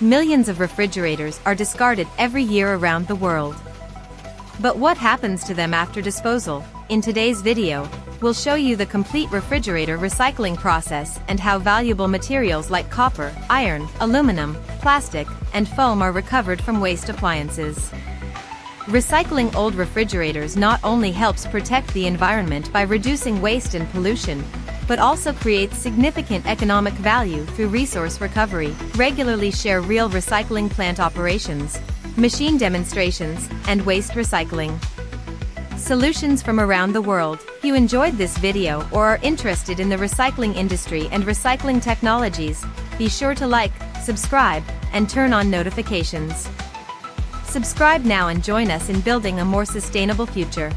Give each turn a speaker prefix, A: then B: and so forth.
A: Millions of refrigerators are discarded every year around the world. But what happens to them after disposal? In today's video, we'll show you the complete refrigerator recycling process and how valuable materials like copper, iron, aluminum, plastic, and foam are recovered from waste appliances. Recycling old refrigerators not only helps protect the environment by reducing waste and pollution, but also creates significant economic value through resource recovery. Regularly share real recycling plant operations, machine demonstrations, and waste recycling solutions from around the world. If you enjoyed this video or are interested in the recycling industry and recycling technologies, be sure to like, subscribe, and turn on notifications. Subscribe now and join us in building a more sustainable future.